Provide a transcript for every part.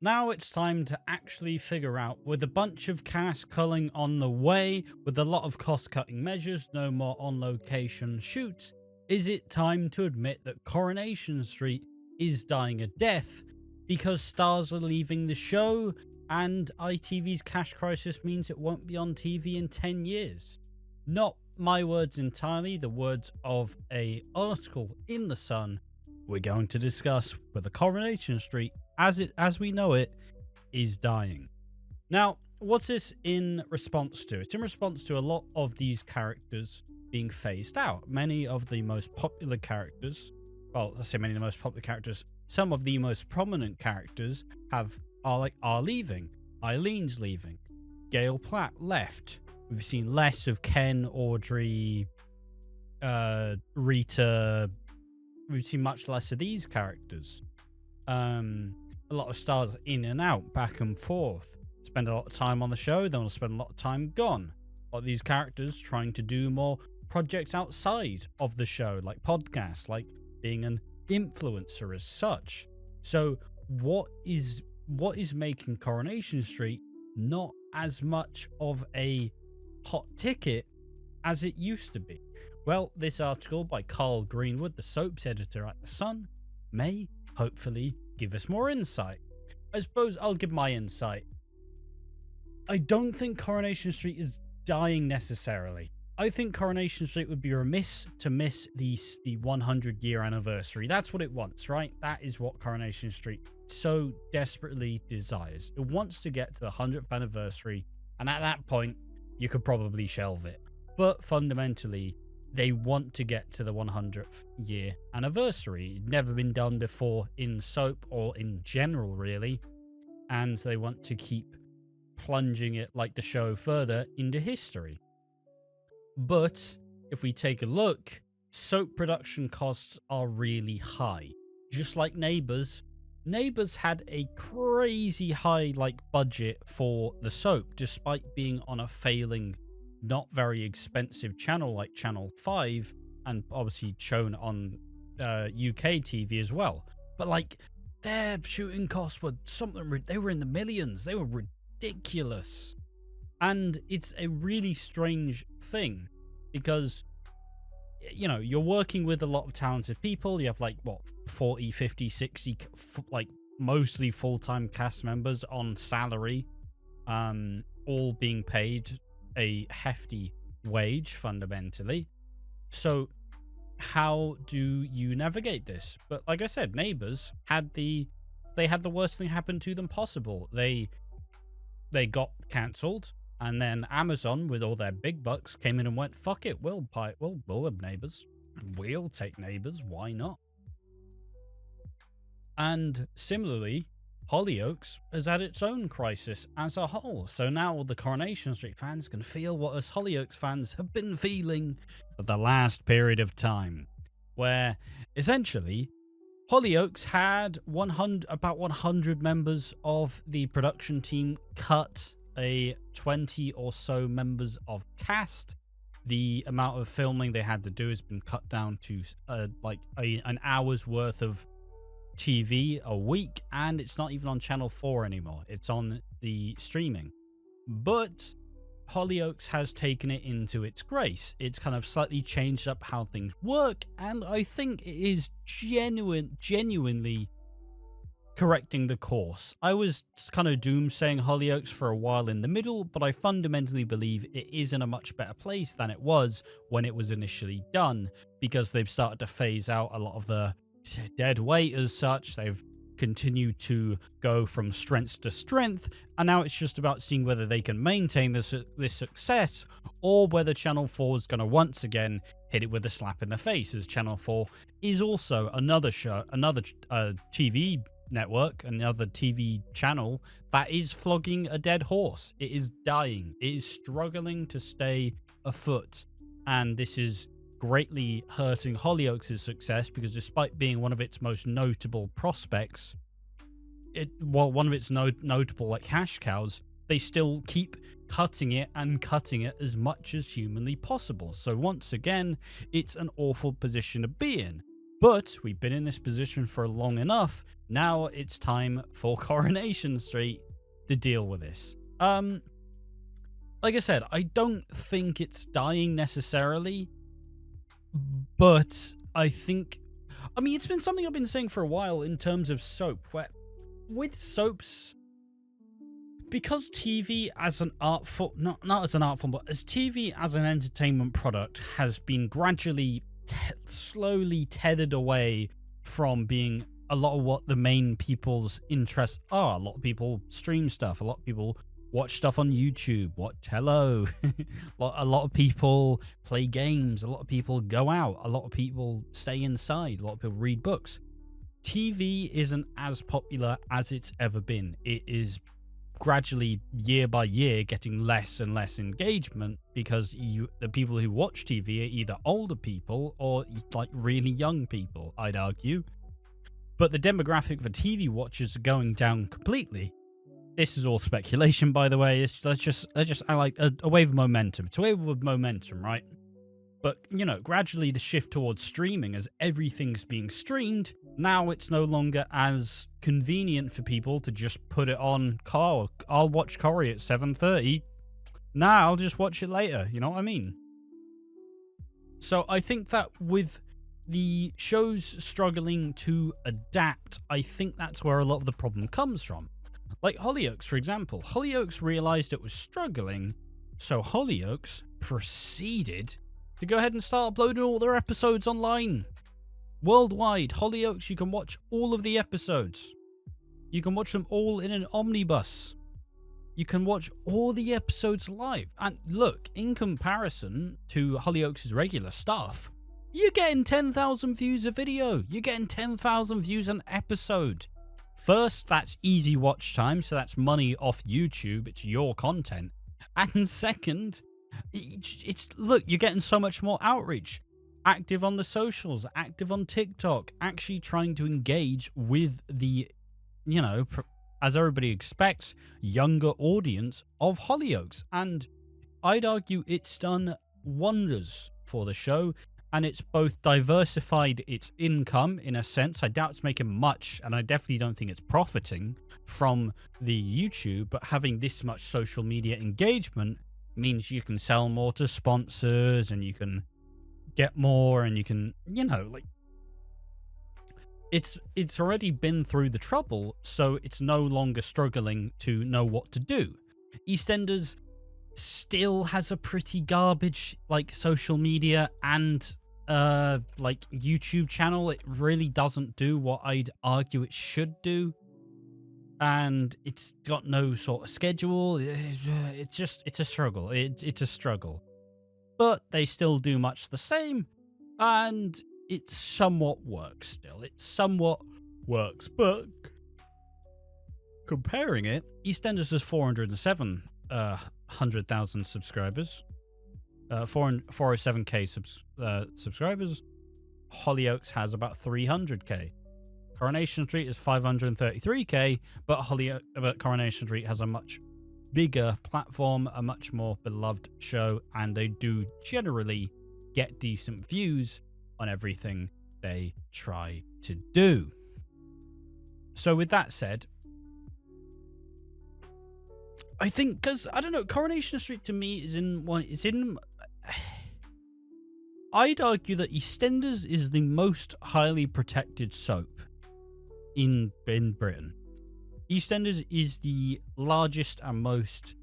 Now it's time to actually figure out, with a bunch of cast culling on the way, with a lot of cost-cutting measures, no more on-location shoots, is it time to admit that Coronation Street is dying a death because stars are leaving the show and ITV's cash crisis means it won't be on TV in 10 years? Not my words entirely, the words of an article in The Sun we're going to discuss whether Coronation Street, as we know it, is dying. Now, what's this in response to? It's in response to a lot of these characters being phased out. Many of the most popular characters, well, let's say many of the most popular characters, some of the most prominent characters are leaving. Eileen's leaving. Gail Platt left. We've seen less of Ken, Audrey, Rita. We've seen much less of these characters. A lot of stars in and out, back and forth. Spend a lot of time on the show, then we'll spend a lot of time gone. A lot of these characters trying to do more projects outside of the show, like podcasts, like being an influencer as such. So what is making Coronation Street not as much of a hot ticket as it used to be? Well, this article by Carl Greenwood, the soaps editor at The Sun, may hopefully give us more insight. I suppose I'll give my insight. I don't think Coronation Street is dying necessarily. I think Coronation Street would be remiss to miss the 100-year anniversary. That's what it wants, right? That is what Coronation Street so desperately desires. It wants to get to the 100th anniversary, and at that point, you could probably shelve it. But fundamentally, they want to get to the 100th year anniversary. It's never been done before in soap or in general, really. And they want to keep plunging it, like the show, further into history. But if we take a look, soap production costs are really high. Just like Neighbours. Neighbours had a crazy high budget for the soap, despite being on a failing, not very expensive channel like Channel 5, and obviously shown on UK TV as well. But their shooting costs were they were in the millions. They were ridiculous. And it's a really strange thing because, you know, you're working with a lot of talented people. You have 40, 50, 60, mostly full-time cast members on salary, all being paid a hefty wage fundamentally. So how do you navigate this? But like I said, Neighbours had the worst thing happen to them possible. They got cancelled, and then Amazon, with all their big bucks, came in and went, fuck it, we'll have Neighbours. We'll take Neighbours, why not? And similarly, Hollyoaks has had its own crisis as a whole. So now the Coronation Street fans can feel what us Hollyoaks fans have been feeling for the last period of time, where essentially Hollyoaks had about 100 members of the production team cut, a 20 or so members of cast. The amount of filming they had to do has been cut down to an hour's worth of TV a week, and it's not even on Channel 4 anymore. It's on the streaming. But Hollyoaks has taken it into its grace. It's kind of slightly changed up how things work, and I think it is genuinely correcting the course. I was kind of doomsaying Hollyoaks for a while in the middle, but I fundamentally believe it is in a much better place than it was when it was initially done, because they've started to phase out a lot of the dead weight as such. They've continued to go from strength to strength, and now it's just about seeing whether they can maintain this success, or whether Channel 4 is going to once again hit it with a slap in the face, as Channel 4 is also another TV network, another TV channel that is flogging a dead horse. It is dying. It is struggling to stay afoot, and this is greatly hurting Hollyoaks' success, because despite being one of its most notable prospects, one of its notable cash cows, they still keep cutting it as much as humanly possible. So once again, it's an awful position to be in. But we've been in this position for long enough. Now it's time for Coronation Street to deal with this. Like I said, I don't think it's dying necessarily, but I think, it's been something I've been saying for a while in terms of soap, where with soaps, because TV as an art form, not as an art form, but as TV as an entertainment product has been gradually, slowly tethered away from being a lot of what the main people's interests are. A lot of people stream stuff, a lot of people watch stuff on YouTube, watch Hello, a lot of people play games, a lot of people go out, a lot of people stay inside, a lot of people read books. TV isn't as popular as it's ever been. It is gradually, year by year, getting less and less engagement because the people who watch TV are either older people or like really young people, I'd argue. But the demographic for TV watchers are going down completely. This is all speculation, by the way. Let's just I like a wave of momentum. It's a wave of momentum, right? But, gradually the shift towards streaming, as everything's being streamed, now it's no longer as convenient for people to just put it on. I'll watch Corrie at 7:30. Nah, I'll just watch it later. You know what I mean? So I think that with the shows struggling to adapt, I think that's where a lot of the problem comes from. Like Hollyoaks, for example. Hollyoaks realised it was struggling, so Hollyoaks proceeded to go ahead and start uploading all their episodes online. Worldwide, Hollyoaks, you can watch all of the episodes. You can watch them all in an omnibus. You can watch all the episodes live. And look, in comparison to Hollyoaks' regular stuff, you're getting 10,000 views a video. You're getting 10,000 views an episode. First, that's easy watch time, so that's money off YouTube. It's your content. And second, look, you're getting so much more outreach. Active on the socials, active on TikTok, actually trying to engage with the, as everybody expects, younger audience of Hollyoaks. And I'd argue it's done wonders for the show. And it's both diversified its income in a sense. I doubt it's making much, and I definitely don't think it's profiting from the YouTube, but having this much social media engagement means you can sell more to sponsors and you can get more and you can, it's already been through the trouble, so it's no longer struggling to know what to do. EastEnders still has a pretty garbage social media and YouTube channel. It really doesn't do what I'd argue it should do, and it's got no sort of schedule. It's a struggle. It's a struggle, but they still do much the same, and it somewhat works still. It somewhat works, but comparing it, EastEnders has 407,000 subscribers. 407k subscribers. Hollyoaks has about 300k. Coronation Street is 533k, but Coronation Street has a much bigger platform, a much more beloved show, and they do generally get decent views on everything they try to do. So with that said, I think, because I don't know, Coronation Street to me is in I'd argue that EastEnders is the most highly protected soap in Britain. EastEnders is the largest and most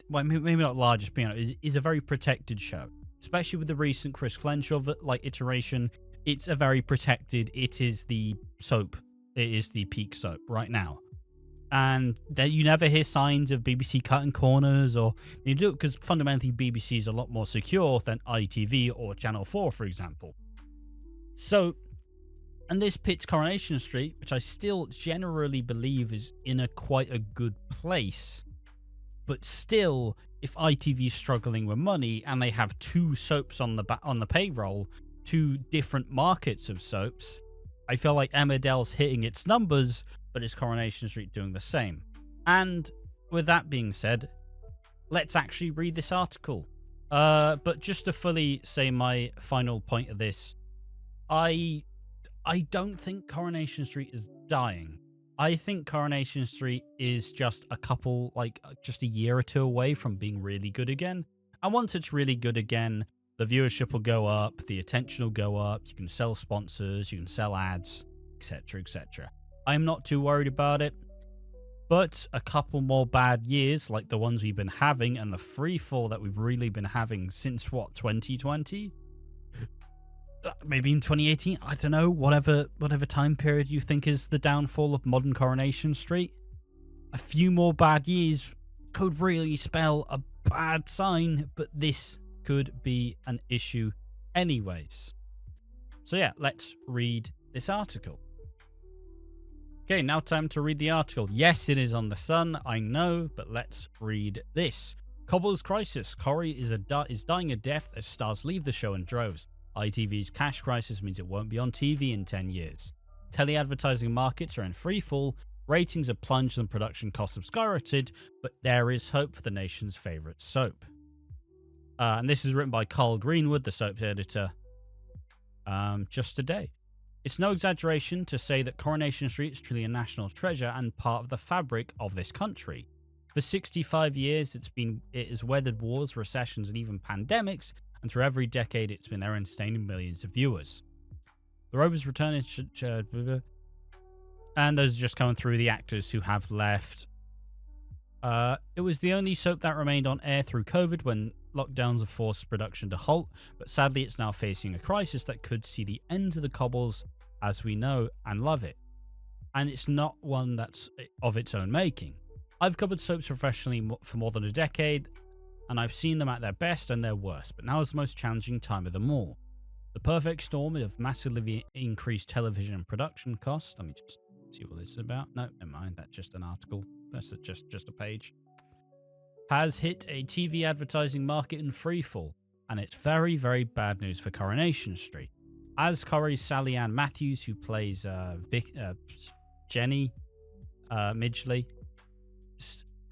maybe not largest, but is a very protected show, especially with the recent Chris Crenshaw iteration. It's a very protected. It is the soap. It is the peak soap right now. And you never hear signs of BBC cutting corners, or you do, because fundamentally BBC is a lot more secure than ITV or Channel 4, for example. So, and this pits Coronation Street, which I still generally believe is in quite a good place. But still, if ITV is struggling with money and they have two soaps on the payroll, two different markets of soaps, I feel like Emmerdale's hitting its numbers, but is Coronation Street doing the same? And with that being said, let's actually read this article. But just to fully say my final point of this, I I don't think Coronation Street is dying. I think Coronation Street is just just a year or two away from being really good again. And once it's really good again, the viewership will go up, the attention will go up, you can sell sponsors, you can sell ads, etc., etc. I'm not too worried about it, but a couple more bad years like the ones we've been having and the free fall that we've really been having since 2020? Maybe in 2018, I don't know, whatever time period you think is the downfall of modern Coronation Street. A few more bad years could really spell a bad sign, but this could be an issue anyways. So yeah, let's read this article. Okay, now time to read the article. Yes, it is on the Sun, I know, but let's read this. Cobble's crisis. Corrie is dying a death as stars leave the show in droves. ITV's cash crisis means it won't be on TV in 10 years. Tele-advertising markets are in free fall, ratings have plunged and production costs have skyrocketed, but there is hope for the nation's favourite soap. And this is written by Carl Greenwood, the soap's editor, just today. It's no exaggeration to say that Coronation Street is truly a national treasure and part of the fabric of this country. For 65 years, it has weathered wars, recessions, and even pandemics, and through every decade, it's been there entertaining millions of viewers. The Rovers return and those are just coming through the actors who have left. It was the only soap that remained on air through COVID when lockdowns have forced production to halt, but sadly it's now facing a crisis that could see the end of the Cobbles as we know and love it. And it's not one that's of its own making. I've covered soaps professionally for more than a decade, and I've seen them at their best and their worst, but now is the most challenging time of them all. The perfect storm of massively increased television and production costs. Let me just see what this is about. No, never mind, that's just an article. That's just a page. Has hit a TV advertising market in freefall, and it's very, very bad news for Coronation Street. As Corrie's Sally Ann Matthews, who plays Jenny Midgley,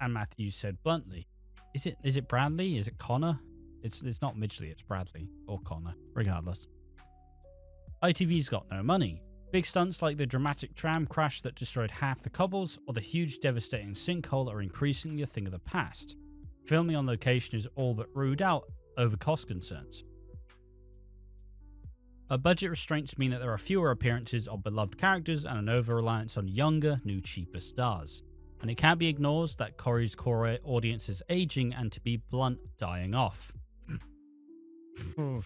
and Matthews said bluntly, Is it Bradley? Is it Connor? It's not Midgley, it's Bradley or Connor, regardless. ITV's got no money. Big stunts like the dramatic tram crash that destroyed half the Cobbles or the huge devastating sinkhole are increasingly a thing of the past. Filming on location is all but ruled out over cost concerns. Budget restraints mean that there are fewer appearances of beloved characters and an over-reliance on younger, new, cheaper stars. And it can't be ignored that Corrie's core audience is aging and, to be blunt, dying off. The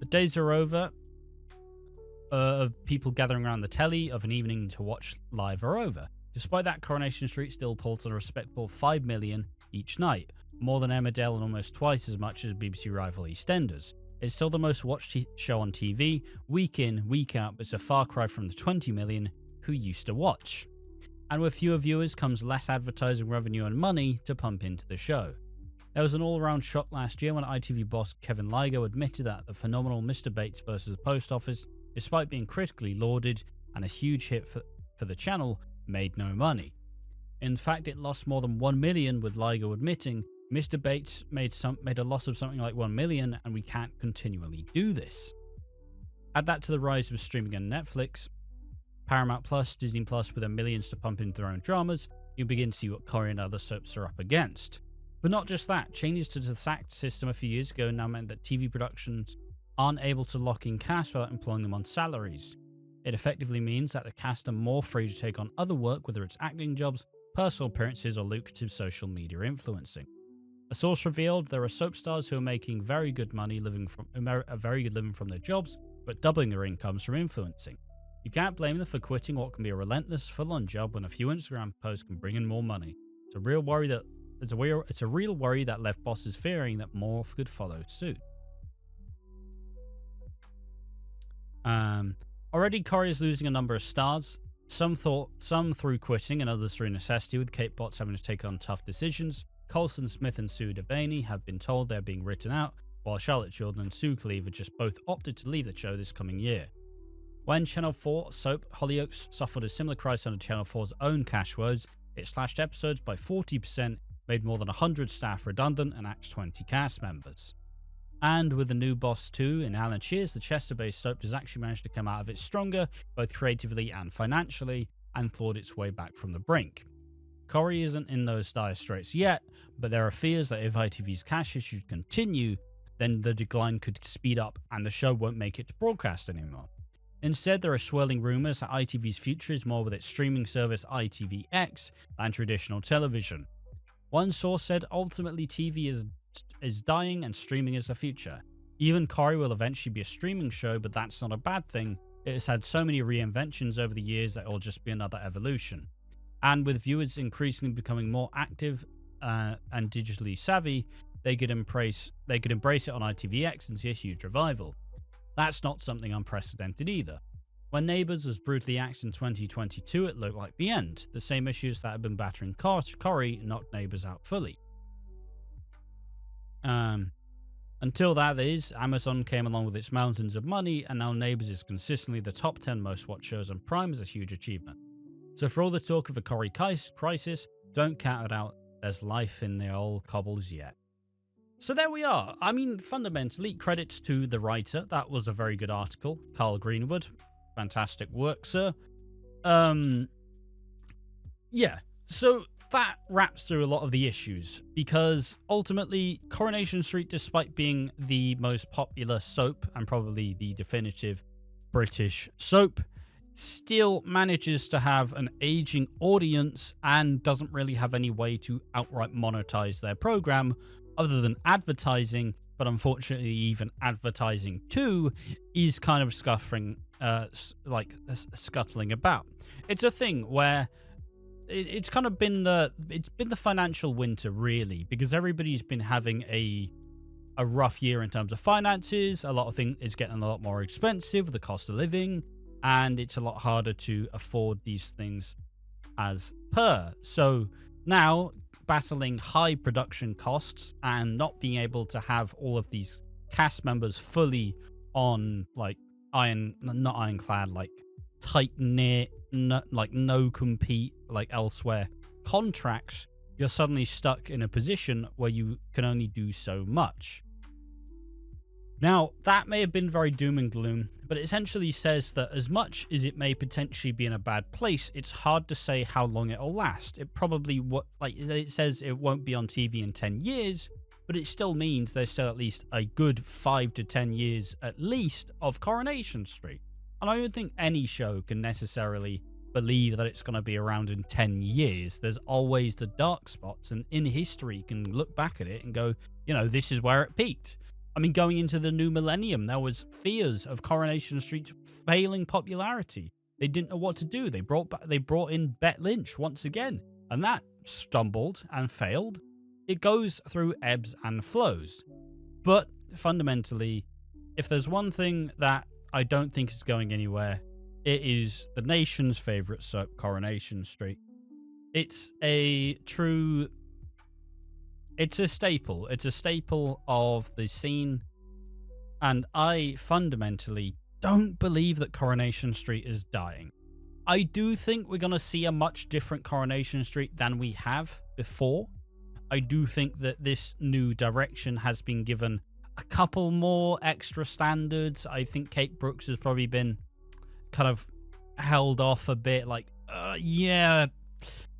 days are over of people gathering around the telly of an evening to watch live are over. Despite that, Coronation Street still pulls a respectable 5 million each night, more than Emmerdale and almost twice as much as BBC rival EastEnders. It's still the most watched show on TV, week in, week out, but it's a far cry from the 20 million who used to watch. And with fewer viewers comes less advertising revenue and money to pump into the show. There was an all-around shock last year when ITV boss Kevin Ligo admitted that the phenomenal Mr. Bates vs. the Post Office, despite being critically lauded and a huge hit for the channel, made no money. In fact, it lost more than 1 million, with Ligo admitting, Mr. Bates made a loss of something like 1 million and we can't continually do this. Add that to the rise of streaming and Netflix, Paramount Plus, Disney Plus with their millions to pump into their own dramas, you'll begin to see what Corrie and other soaps are up against. But not just that, changes to the SAG system a few years ago now meant that TV productions aren't able to lock in cast without employing them on salaries. It effectively means that the cast are more free to take on other work, whether it's acting jobs, personal appearances, or lucrative social media influencing. A source revealed there are soap stars who are making very good money, a very good living from their jobs, but doubling their incomes from influencing. You can't blame them for quitting what can be a relentless, full-on job when a few Instagram posts can bring in more money. It's a real worry that left bosses fearing that more could follow suit. Already Corrie is losing a number of stars. Some through quitting and others through necessity, with Kate Potts having to take on tough decisions. Colson Smith and Sue Devaney have been told they're being written out, while Charlotte Jordan and Sue Cleaver just both opted to leave the show this coming year. When Channel 4 soap Hollyoaks suffered a similar crisis under Channel 4's own cash woes, it slashed episodes by 40%, made more than 100 staff redundant, and axed 20 cast members. And with the new boss too in Alan Shearer's, the Chester-based soap has actually managed to come out of it stronger, both creatively and financially, and clawed its way back from the brink. Corrie isn't in those dire straits yet, but there are fears that if ITV's cash issues continue, then the decline could speed up and the show won't make it to broadcast anymore. Instead, there are swirling rumours that ITV's future is more with its streaming service ITVX than traditional television. One source said ultimately TV is dying and streaming is the future. Even Corrie will eventually be a streaming show, but that's not a bad thing. It has had so many reinventions over the years that it'll just be another evolution. And with viewers increasingly becoming more active and digitally savvy, they could embrace it on ITVX and see a huge revival. That's not something unprecedented either. When Neighbours was brutally axed in 2022, it looked like the end. The same issues that had been battering Corrie knocked Neighbours out fully. Until that is, Amazon came along with its mountains of money, and now Neighbours is consistently the top 10 most watched shows on Prime is a huge achievement. So for all the talk of a Corrie crisis, don't count it out. There's life in the old cobbles yet. So there we are. I mean, fundamentally, credits to the writer. That was a very good article. Carl Greenwood. Fantastic work, sir. Yeah. So that wraps through a lot of the issues, because ultimately, Coronation Street, despite being the most popular soap and probably the definitive British soap, still manages to have an aging audience and doesn't really have any way to outright monetize their program other than advertising. But unfortunately, even advertising too is kind of scuttling about. It's a thing where it's kind of been the financial winter, really, because everybody's been having a rough year in terms of finances. A lot of things is getting a lot more expensive, the cost of living, and it's a lot harder to afford these things as per. So now, battling high production costs and not being able to have all of these cast members fully on not ironclad, like tight knit, no compete like elsewhere contracts, you're suddenly stuck in a position where you can only do so much. Now, that may have been very doom and gloom, but it essentially says that as much as it may potentially be in a bad place, it's hard to say how long it'll last. It probably, it says it won't be on TV in 10 years, but it still means there's still at least a good 5 to 10 years at least of Coronation Street. And I don't think any show can necessarily believe that it's going to be around in 10 years. There's always the dark spots, and in history you can look back at it and go, this is where it peaked. I mean, going into the new millennium, there was fears of Coronation Street failing popularity. They didn't know what to do. They brought in Bette Lynch once again, and that stumbled and failed. It goes through ebbs and flows. But fundamentally, if there's one thing that I don't think is going anywhere, it is the nation's favourite soap, Coronation Street. It's a staple. It's a staple of the scene. And I fundamentally don't believe that Coronation Street is dying. I do think we're going to see a much different Coronation Street than we have before. I do think that this new direction has been given a couple more extra standards. I think Kate Brooks has probably been kind of held off a bit, like, yeah,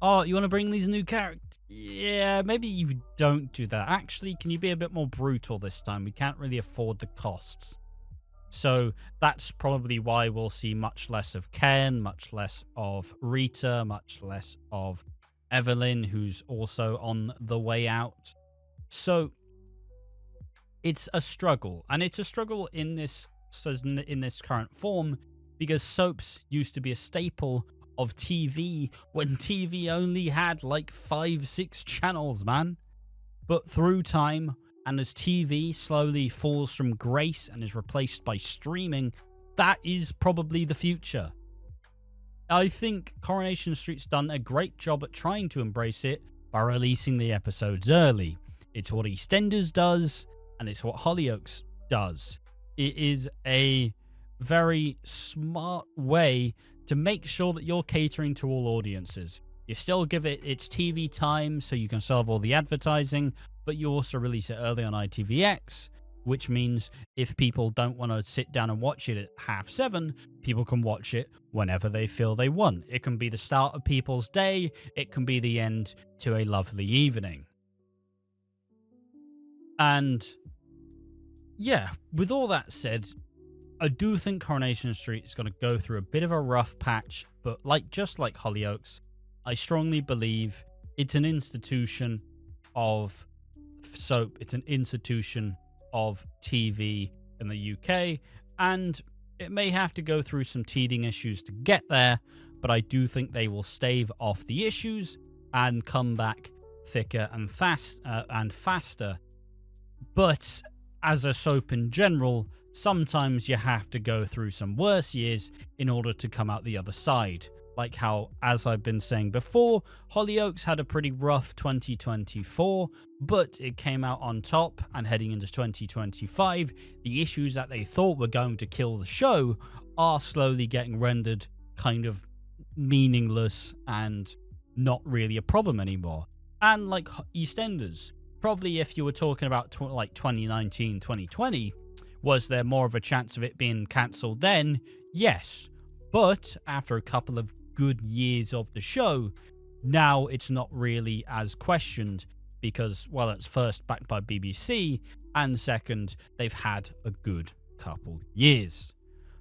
oh, you want to bring these new characters? Yeah, maybe you don't do that. Actually, can you be a bit more brutal this time? We can't really afford the costs. So that's probably why we'll see much less of Ken, much less of Rita, much less of Evelyn, who's also on the way out. So it's a struggle, and it's a struggle in this current form, because soaps used to be a staple of TV when TV only had like 5-6 channels, man. But through time, and as TV slowly falls from grace and is replaced by streaming, that is probably the future. I think Coronation Street's done a great job at trying to embrace it by releasing the episodes early. It's what EastEnders does, and it's what Hollyoaks does. It is a very smart way to make sure that you're catering to all audiences. You still give it its TV time so you can solve all the advertising, but you also release it early on ITVX which means if people don't want to sit down and watch it at 7:30, people can watch it whenever they feel they want. It can be the start of people's day. It can be the end to a lovely evening. And yeah, with all that said, I do think Coronation Street is going to go through a bit of a rough patch, but just like Hollyoaks, I strongly believe it's an institution of soap. It's an institution of TV in the UK, and it may have to go through some teething issues to get there, but I do think they will stave off the issues and come back thicker and faster. But as a soap in general, sometimes you have to go through some worse years in order to come out the other side. Like how, as I've been saying before, Hollyoaks had a pretty rough 2024, but it came out on top, and heading into 2025, the issues that they thought were going to kill the show are slowly getting rendered kind of meaningless and not really a problem anymore. And like EastEnders, probably if you were talking about like 2019, 2020, was there more of a chance of it being cancelled then? Yes. But after a couple of good years of the show, now it's not really as questioned because, well, it's first backed by BBC, and second, they've had a good couple years.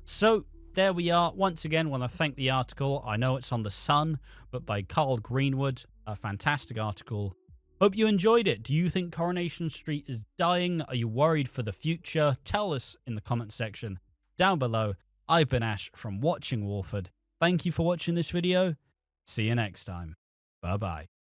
So there we are. Once again, want to thank the article. I know it's on The Sun, but by Carl Greenwood, a fantastic article. Hope you enjoyed it. Do you think Coronation Street is dying? Are you worried for the future? Tell us in the comment section down below. I've been Ash from Watching Walford. Thank you for watching this video. See you next time. Bye-bye.